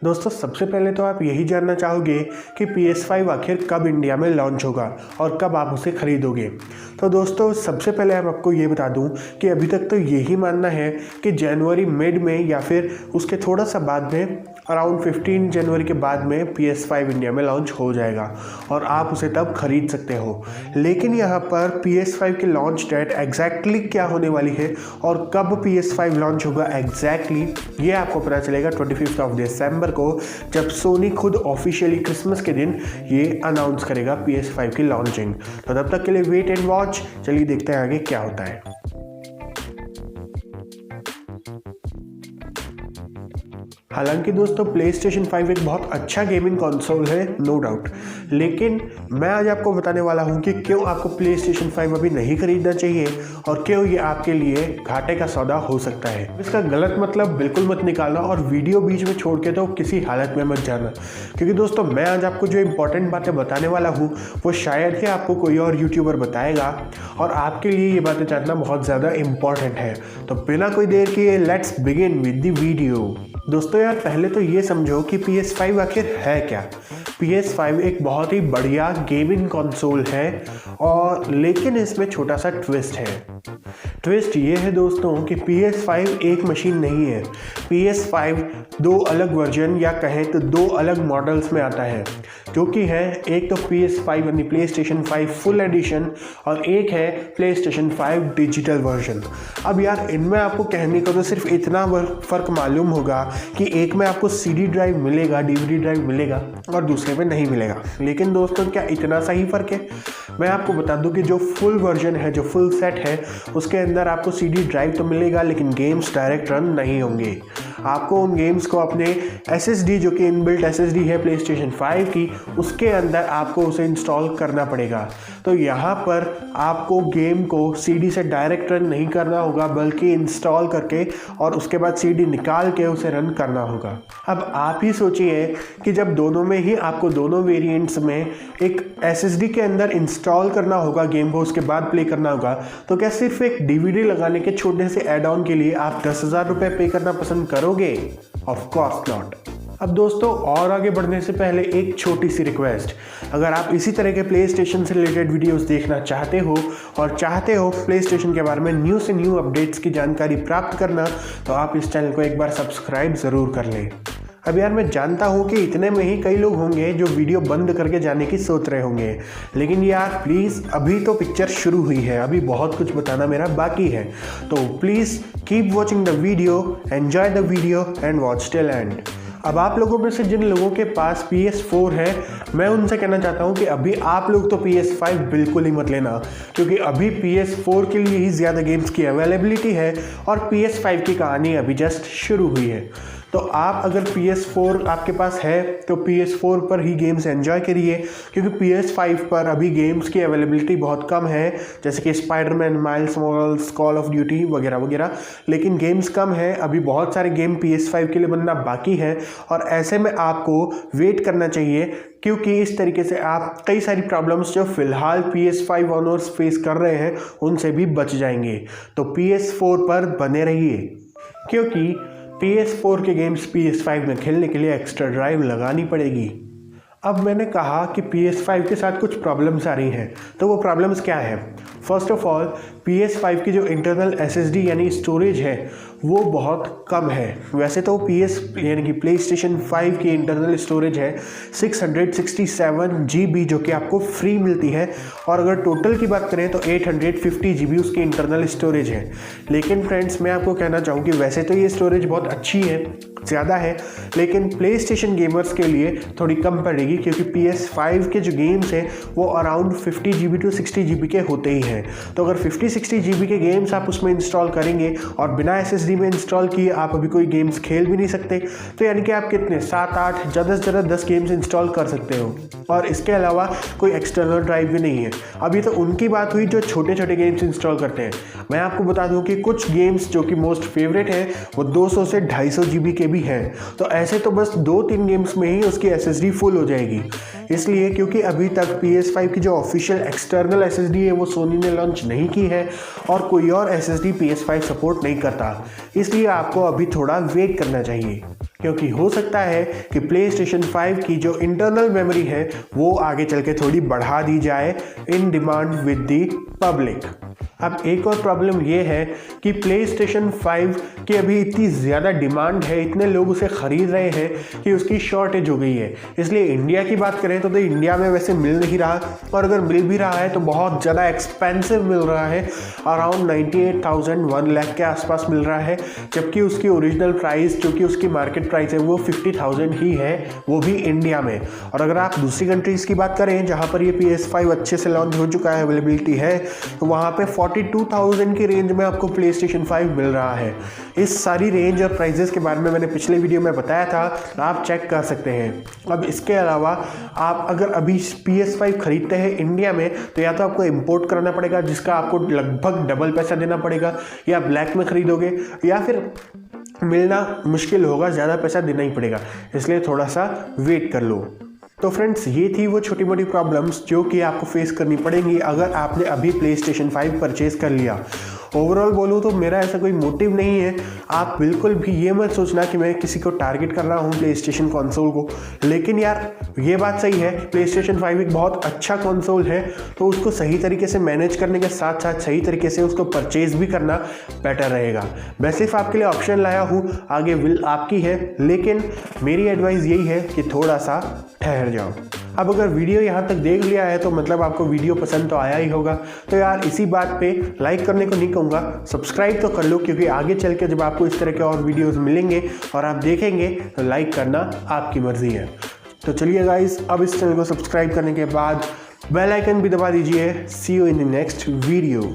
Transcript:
दोस्तों सबसे पहले तो आप यही जानना चाहोगे कि PS5 आखिर कब इंडिया में लॉन्च होगा और कब आप उसे खरीदोगे। तो दोस्तों सबसे पहले मैं आपको ये बता दूं कि अभी तक तो यही मानना है कि जनवरी मिड में या फिर उसके थोड़ा सा बाद में अराउंड 15 जनवरी के बाद में PS5 इंडिया में लॉन्च हो जाएगा और आप उसे तब खरीद सकते हो। लेकिन यहाँ पर PS5 की लॉन्च डेट एग्जैक्टली क्या होने वाली है और कब PS5 लॉन्च होगा एग्जैक्टली ये आपको पता चलेगा 25 दिसंबर को, जब सोनी खुद ऑफिशियली क्रिसमस के दिन ये अनाउंस करेगा PS5 की लॉन्चिंग। तो तब तक के लिए वेट एंड वॉच। चलिए देखते हैं आगे क्या होता है। हालांकि दोस्तों PlayStation 5 एक बहुत अच्छा गेमिंग कंसोल है, नो डाउट, लेकिन मैं आज आपको बताने वाला हूं कि क्यों आपको PlayStation 5 अभी नहीं खरीदना चाहिए और क्यों ये आपके लिए घाटे का सौदा हो सकता है। इसका गलत मतलब बिल्कुल मत निकालना और वीडियो बीच में छोड़ के तो किसी हालत में मत जाना, क्योंकि दोस्तों मैं आज आपको जो इंपॉर्टेंट बातें बताने वाला हूँ वो शायद ही आपको कोई और यूट्यूबर बताएगा और आपके लिए ये बातें जानना बहुत ज़्यादा इम्पॉर्टेंट है। तो बिना कोई देर किए let's begin with the video. दोस्तों यार पहले तो ये समझो कि PS5 आखिर है क्या। PS5 एक बहुत ही बढ़िया गेमिंग कंसोल है और लेकिन इसमें छोटा सा ट्विस्ट है। ट्विस्ट ये है दोस्तों कि PS5 एक मशीन नहीं है। PS5 दो अलग वर्जन या कहें तो दो अलग मॉडल्स में आता है, जो कि है एक तो PS5 यानी PlayStation 5 फुल एडिशन और एक है PlayStation 5 डिजिटल वर्जन। अब यार इनमें आपको कहने को तो सिर्फ इतना फ़र्क मालूम होगा कि एक में आपको CD ड्राइव मिलेगा, DVD ड्राइव मिलेगा और दूसरे में नहीं मिलेगा। लेकिन दोस्तों क्या इतना सा ही फ़र्क है? मैं आपको बता दूं कि जो फुल वर्जन है, जो फुल सेट है, उसके अंदर आपको CD ड्राइव तो मिलेगा लेकिन गेम्स डायरेक्ट रन नहीं होंगे। आपको उन गेम्स को अपने SSD जो कि इनबिल्ट SSD है PlayStation 5 की, उसके अंदर आपको उसे इंस्टॉल करना पड़ेगा। तो यहाँ पर आपको गेम को CD से डायरेक्ट रन नहीं करना होगा बल्कि इंस्टॉल करके और उसके बाद CD निकाल के उसे रन करना होगा। अब आप ही सोचिए कि जब दोनों में ही आपको दोनों वेरिएंट्स में एक SSD के अंदर इंस्टॉल करना होगा गेम को, उसके बाद प्ले करना होगा, तो क्या सिर्फ एक DVD लगाने के छोटे से एड ऑन के लिए आप 10,000 रुपये पे करना पसंद करोगे? Of course not. अब दोस्तों और आगे बढ़ने से पहले एक छोटी सी रिक्वेस्ट, अगर आप इसी तरह के PlayStation से रिलेटेड वीडियोस देखना चाहते हो और चाहते हो PlayStation के बारे में न्यू से न्यू अपडेट्स की जानकारी प्राप्त करना, तो आप इस चैनल को एक बार सब्सक्राइब ज़रूर कर लें। अब यार मैं जानता हूँ कि इतने में ही कई लोग होंगे जो वीडियो बंद करके जाने की सोच रहे होंगे, लेकिन यार प्लीज़ अभी तो पिक्चर शुरू हुई है, अभी बहुत कुछ बताना मेरा बाकी है। तो please keep watching the video, enjoy the video and watch till and. अब आप लोगों में से जिन लोगों के पास PS4 है, मैं उनसे कहना चाहता हूं कि अभी आप लोग तो PS5 बिल्कुल ही मत लेना, क्योंकि अभी PS4 के लिए ही ज़्यादा गेम्स की अवेलेबिलिटी है और PS5 की कहानी अभी जस्ट शुरू हुई है। तो आप अगर PS4 आपके पास है तो PS4 पर ही गेम्स एंजॉय करिए, क्योंकि PS5 पर अभी गेम्स की अवेलेबिलिटी बहुत कम है, जैसे कि Spiderman, miles morals, call of duty वगैरह वगैरह, लेकिन गेम्स कम है। अभी बहुत सारे गेम PS5 के लिए बनना बाकी है और ऐसे में आपको वेट करना चाहिए, क्योंकि इस तरीके से आप कई सारी प्रॉब्लम्स जो फिलहाल PS5 ओनर्स फेस कर रहे हैं उनसे भी बच जाएंगे। तो PS4 पर बने रहिए, क्योंकि PS4 के गेम्स PS5 में खेलने के लिए एक्स्ट्रा ड्राइव लगानी पड़ेगी। अब मैंने कहा कि PS5 के साथ कुछ प्रॉब्लम्स आ रही हैं, तो वो प्रॉब्लम्स क्या है? फर्स्ट ऑफ ऑल PS5 की जो इंटरनल SSD यानी स्टोरेज है वो बहुत कम है। वैसे तो यानी कि PlayStation 5 की इंटरनल स्टोरेज है 667 GB, जो कि आपको फ्री मिलती है, और अगर टोटल की बात करें तो 850 GB उसकी इंटरनल स्टोरेज है। लेकिन फ्रेंड्स मैं आपको कहना चाहूँ कि वैसे तो ये स्टोरेज बहुत अच्छी है, ज़्यादा है, लेकिन PlayStation गेमर्स के लिए थोड़ी कम पड़ेगी, क्योंकि PS5 के जो गेम्स हैं वो अराउंड 50 GB to 60 GB के होते ही हैं। तो अगर 50-60 GB के गेम्स आप उसमें इंस्टॉल करेंगे और बिना SSD में इंस्टॉल किए आप अभी कोई गेम्स खेल भी नहीं सकते, तो यानी कि आप कितने 7-8 ज़्यादा से ज़्यादा 10 गेम्स इंस्टॉल कर सकते हो, और इसके अलावा कोई एक्सटर्नल ड्राइव भी नहीं है। अभी तो उनकी बात हुई जो छोटे छोटे गेम्स इंस्टॉल करते हैं। मैं आपको बता दूं कि कुछ गेम्स जो कि मोस्ट फेवरेट हैं वो 200 से 250 GB के भी हैं, तो ऐसे तो बस 2-3 गेम्स में ही उसकी SSD फुल हो जाएगी। इसलिए क्योंकि अभी तक PS5 की जो ऑफिशियल एक्सटर्नल SSD है वो सोनी ने लॉन्च नहीं की है और कोई और SSD PS5 सपोर्ट नहीं करता, इसलिए आपको अभी थोड़ा वेट करना चाहिए। क्योंकि हो सकता है कि प्ले स्टेशन 5 की जो इंटरनल मेमोरी है वो आगे चल के थोड़ी बढ़ा दी जाए in demand with the public. अब एक और प्रॉब्लम ये है कि प्ले स्टेशन 5 की अभी इतनी ज़्यादा डिमांड है, इतने लोग उसे ख़रीद रहे हैं कि उसकी शॉर्टेज हो गई है। इसलिए इंडिया की बात करें तो इंडिया में वैसे मिल नहीं रहा, और अगर मिल भी रहा है तो बहुत ज़्यादा एक्सपेंसिव मिल रहा है। अराउंड 98,000 1 लाख के आसपास मिल रहा है, जबकि उसकी ओरिजिनल प्राइस जो कि उसकी मार्केट प्राइस है वो 50,000 ही है, वो भी इंडिया में। और अगर आप दूसरी कंट्रीज़ की बात करें जहाँ पर ये PS5 अच्छे से लॉन्च हो चुका है, अवेलेबिलिटी है, तो वहाँ पे 42,000 की रेंज में आपको प्ले स्टेशन 5 मिल रहा है। इस सारी रेंज और प्राइजेस के बारे में मैंने पिछले वीडियो में बताया था, आप चेक कर सकते हैं। अब इसके अलावा आप अगर अभी PS5 खरीदते हैं इंडिया में तो या तो आपको इंपोर्ट कराना पड़ेगा, जिसका आपको लगभग डबल पैसा देना पड़ेगा, या ब्लैक में खरीदोगे, या फिर मिलना मुश्किल होगा, ज़्यादा पैसा देना ही पड़ेगा। इसलिए थोड़ा सा वेट कर लो। तो फ्रेंड्स, ये थी वो छोटी मोटी प्रॉब्लम्स जो कि आपको फेस करनी पड़ेंगी अगर आपने अभी प्ले स्टेशन 5 परचेज़ कर लिया। ओवरऑल बोलूँ तो मेरा ऐसा कोई मोटिव नहीं है, आप बिल्कुल भी ये मत सोचना कि मैं किसी को टारगेट कर रहा हूँ प्ले स्टेशन कंसोल को। लेकिन यार ये बात सही है, प्ले स्टेशन 5 एक बहुत अच्छा कंसोल है, तो उसको सही तरीके से मैनेज करने के साथ साथ सही तरीके से उसको परचेज़ भी करना बेटर रहेगा। मैं सिर्फ आपके लिए ऑप्शन लाया हूँ, आगे विल आपकी है, लेकिन मेरी एडवाइस यही है कि थोड़ा सा ठहर जाओ। अब अगर वीडियो यहाँ तक देख लिया है तो मतलब आपको वीडियो पसंद तो आया ही होगा। तो यार इसी बात पे लाइक करने को नहीं कहूँगा, सब्सक्राइब तो कर लो, क्योंकि आगे चल के जब आपको इस तरह के और वीडियोस मिलेंगे और आप देखेंगे तो लाइक करना आपकी मर्ज़ी है। तो चलिए गाइस, अब इस चैनल को सब्सक्राइब करने के बाद बेल आइकन भी दबा दीजिए। See you in the next video.